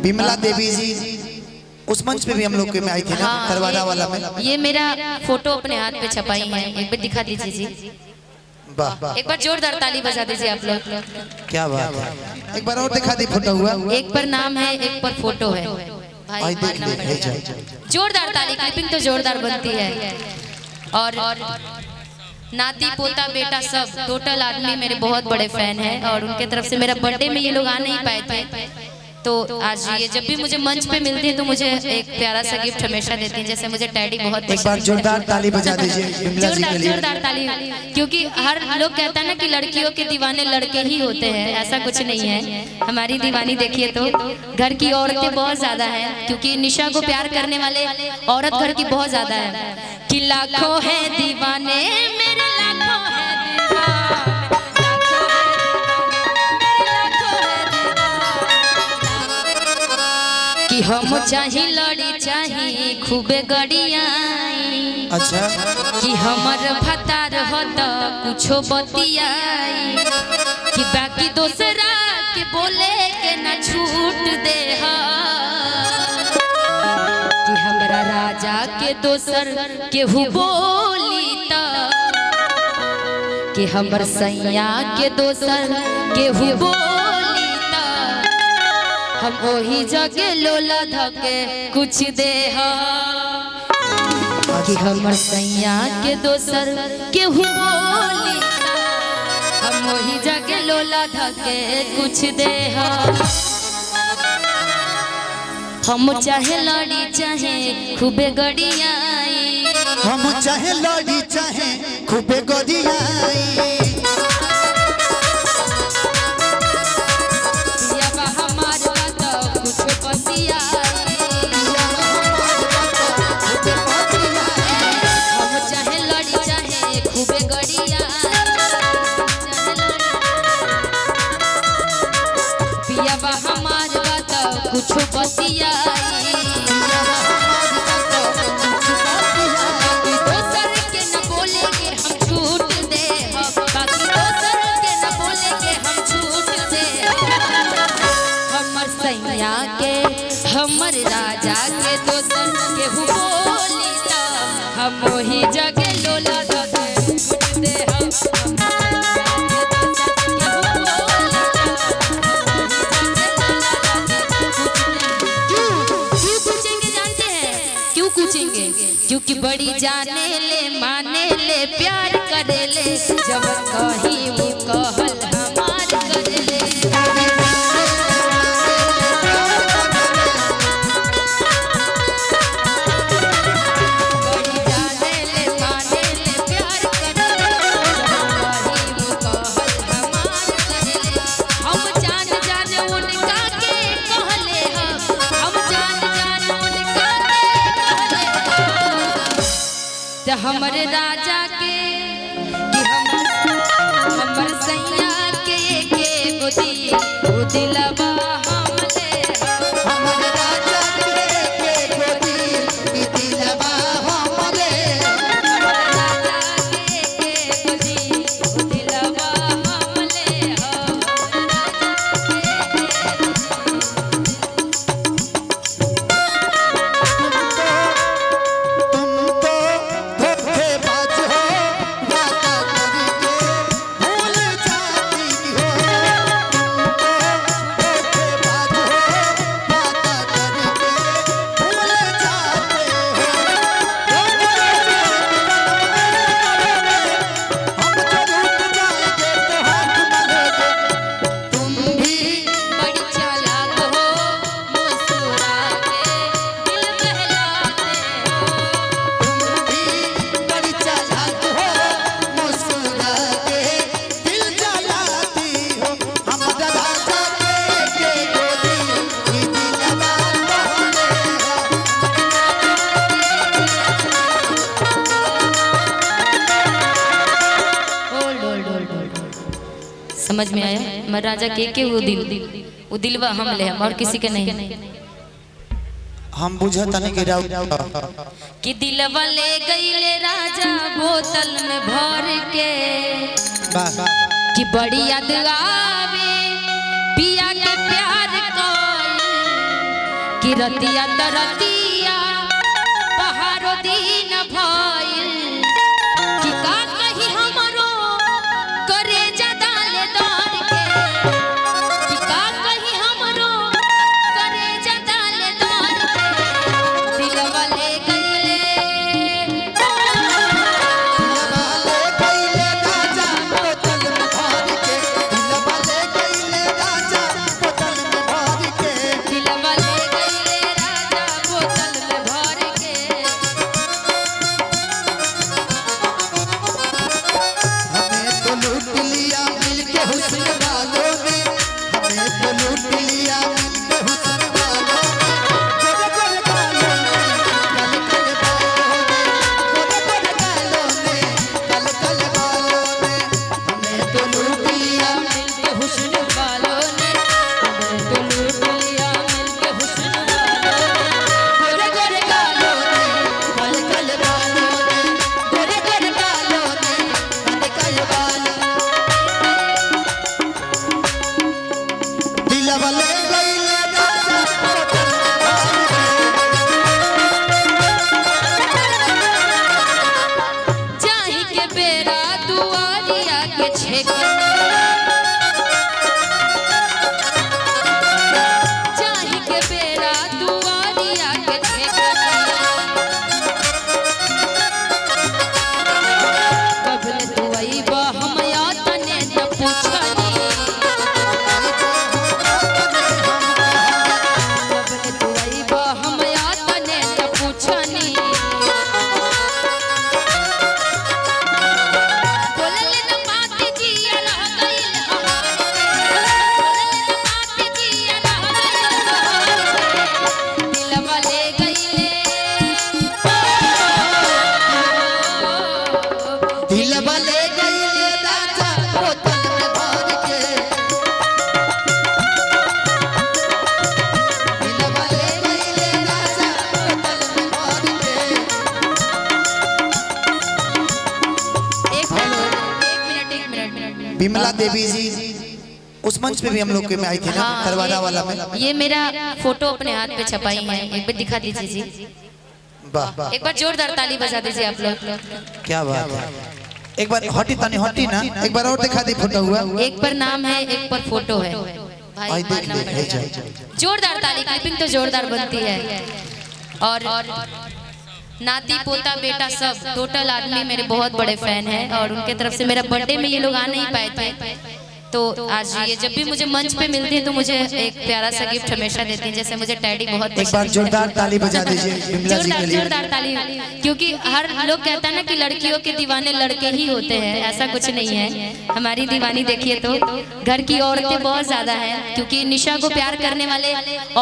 विमला देवी जी उस मंच पे भी हम लोग के में आई थी ना, करवाड़ा वाला में। ये मेरा फोटो अपने हाथ पे छपाई है, एक बार दिखा दीजिए जी। वाह, एक बार जोरदार ताली बजा दीजिए आप लोग। क्या बात है, एक बार और दिखा दी फोटो हुआ। एक पर नाम है, एक पर फोटो है। भाई जोरदार ताली, क्लिपिंग तो जोरदार बनती है। और नाती पोता बेटा सब टोटल आदमी मेरे बहुत बड़े फैन हैं और उनके तरफ से मेरा बर्थडे में ये लोग आ नहीं पाए थे, तो आज ये जब भी मुझे मंच पे मिलती है तो मुझे एक प्यारा सा गिफ्ट हमेशा देती है। जैसे मुझे टैडी बहुत एक बार जोरदार ताली बजा दीजिए जोरदार ताली, क्योंकि हर लोग कहता है ना कि लड़कियों के दीवाने लड़के ही होते हैं, ऐसा कुछ नहीं है। हमारी दीवानी देखिए तो घर की औरतें बहुत ज्यादा है, क्योंकि निशा को प्यार करने वाले औरत घर की बहुत ज्यादा है। कि लाखों है दीवाने मेरे, लाखों है कि हम चाही लड़ी चाही खूबे गड़िया। अच्छा, कि हमर भतार हो तो कुछो बतिया, कि बाकी दूसरा के बोले के ना छूट दे कि हमरा राजा के दोसर केहू बोली तो, कि हमर सैया के दोसर केहू बोली तो हम वही जगह लोला धके कुछ दे कि हमर सैया के दोसर केहू बोली हम वही जगह लोला धके कुछ दे। हम चाहे लड़ी चाहे खूबे गड़ियाई, हम चाहे लड़ी चाहे खूबे गड़ियाई। कुछ बतिया दोसर के न बोलेंगे हम छूट दे, बाकी दोसर के न बोलेंगे हम छूट दे। हमर सैया के हमर राजा के दोसर केहू बोली तो हम वही जगह लोला धके छूट दे। क्योंकि बड़ी जाने ले माने ले प्यार करे ले, जब कहीं वो कहल हमार करे ले। बड़ी जाने ले माने ले प्यार करे ले, जब कहीं वो कहल हमार करे ले। हम जान जान उनका के कहले हम जान जान उनका हमरे राजा के कि हमर सैया के गोदी ओ दिलवा हमले, हमर राजा के गोदी ई दिलवा हमले, हमर राजा के गोदी ओ दिलवा हमले। समझ में आया? मैं राजा के वो दिलवा हम ले हम और किसी के नहीं। हम बुझता नहीं कि दिलवा ले गईले राजा बोतल में भर के, कि बड़ी याद आवे पिया के प्यार कोई कि रतिया तरतिया पहाड़ो दिन भइल कि का कही हमरो करे जदाले दर के कि का कही हमरो करे जदाले दर के दिलवा ले गइले विमला देवी जी उस मंच पे भी हम लोग के में आई थी ना, करवारा वाला में। ये मेरा फोटो अपने हाथ पे छपाई है, एक बार दिखा दीजिए जी। वाह, एक बार जोरदार ताली बजा दीजिए आप लोग। क्या बात है। एक बार हटी तानी हटी ना, एक बार और दिखा दी फोटो हुआ। एक पर नाम है, एक पर फोटो है भाई। जोरदार ताली, क्लिपिंग तो जोरदार बनती है। और नाती पोता बेटा सब टोटल आदमी मेरे बहुत बड़े फैन हैं और उनके तरफ से मेरा बर्थडे में ये लोग आ नहीं पाए थे, तो आज ये जब भी मुझे मंच पे मिलती है तो मुझे एक प्यारा सा गिफ्ट हमेशा देती हैं। जैसे मुझे टैडी बहुत एक बार जोरदार ताली बजा दीजिए जोरदार ताली, क्योंकि हर लोग कहता है ना कि लड़कियों के दीवाने लड़के ही होते हैं, ऐसा कुछ नहीं है। हमारी दीवानी देखिए तो घर की औरतें बहुत ज्यादा है, क्योंकि निशा को प्यार करने वाले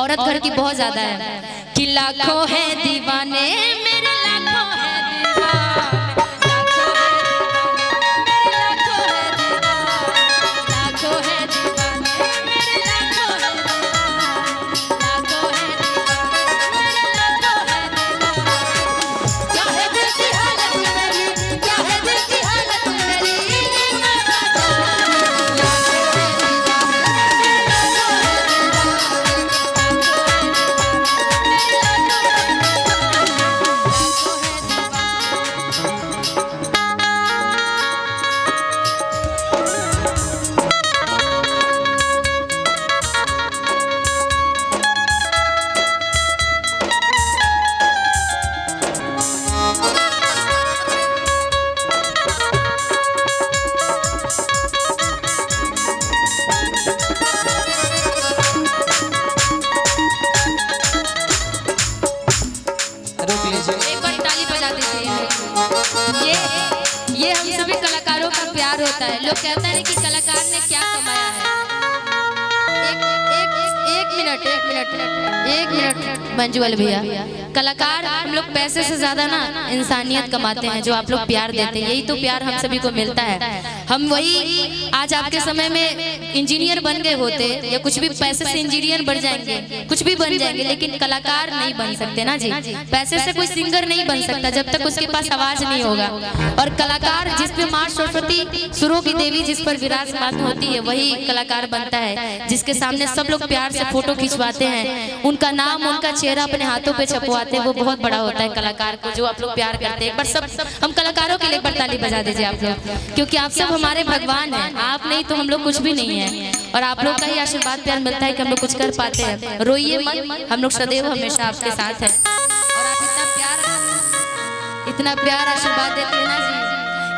औरत घर की बहुत ज्यादा है। कि लाखों है दीवाने मेरे, लाखों है ये हम सभी कलाकारों का प्यार होता है। लोग कहते हैं कि कलाकार ने क्या कमाया है। एक मिनट मंजुअल भैया, कलाकार हम लोग पैसे से ज्यादा ना इंसानियत कमाते हैं, जो आप लोग प्यार देते हैं, यही तो प्यार हम सभी को मिलता है। हम वही आज आपके समय में इंजीनियर बन गए होते या कुछ भी पैसे से इंजीनियर बन जाएंगे, कुछ भी बन जाएंगे, लेकिन कलाकार नहीं बन सकते ना जी। पैसे से कोई सिंगर नहीं बन सकता जब तक उसके पास आवाज नहीं होगा। और कलाकार जिस पे माँ सरस्वती सुरों की देवी जिस पर विराजमान होती है वही कलाकार बनता है, जिसके सामने सब लोग प्यार से फोटो खिंचवाते हैं, उनका नाम उनका चेहरा अपने हाथों पे छपवाते हैं, वो बहुत बड़ा होता है कलाकार को, जो आप लोग प्यार करते हैं। एक बार सब हम कलाकारों के लिए एक बार ताली बजा दीजिए आप लोग, क्योंकि आप सब हमारे भगवान हैं। आप नहीं तो हम लोग कुछ भी नहीं है, और आप लोग का ही आशीर्वाद प्यार मिलता है कि हम लोग कुछ कर पाते हैं। रोइए मत, हम लोग सदैव हमेशा आपके साथ हैं। और आप इतना प्यार आशीर्वाद देते हैं ना जी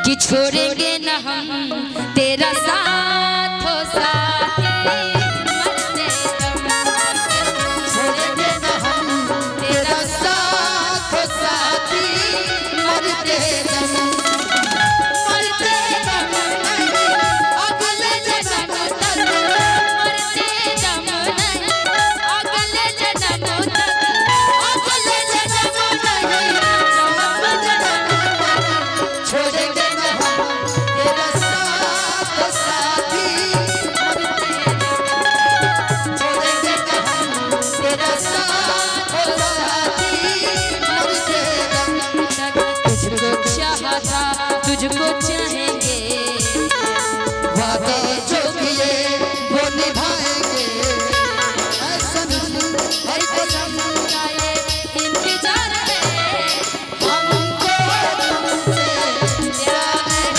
कि छोड़ेंगे न हम तेरा साथ हो साथी, मरते दम छोड़ेंगे न हम तेरा साथ हो साथी, मरते दम मरते दम अगले जन्म तक, मरते दम अगले जन्म तक, अगले जन्म नहीं छोड़ेंगे न हम तेरा साथ हो साथी, छोड़ेंगे न हम तेरा साथ हो साथी, मरते दम तुझको चाहा था तुझको चाहेंगे, वादे जो किए वो निभाएंगे, ऐसा कसम का ये इंतजार है, हमको तुमसे प्यार है,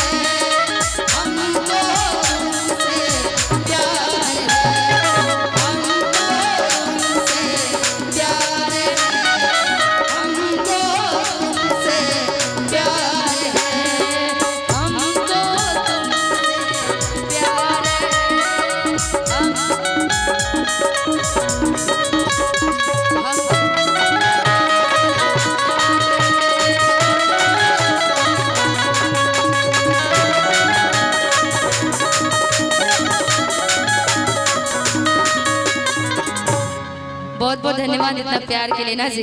हमको तुमसे प्यार है, हमको तुमसे प्यार है, हमको तुमसे प्यार है, हमको तुमसे प्यार बहुत बहुत धन्यवाद इतना प्यार के लिए ना जी।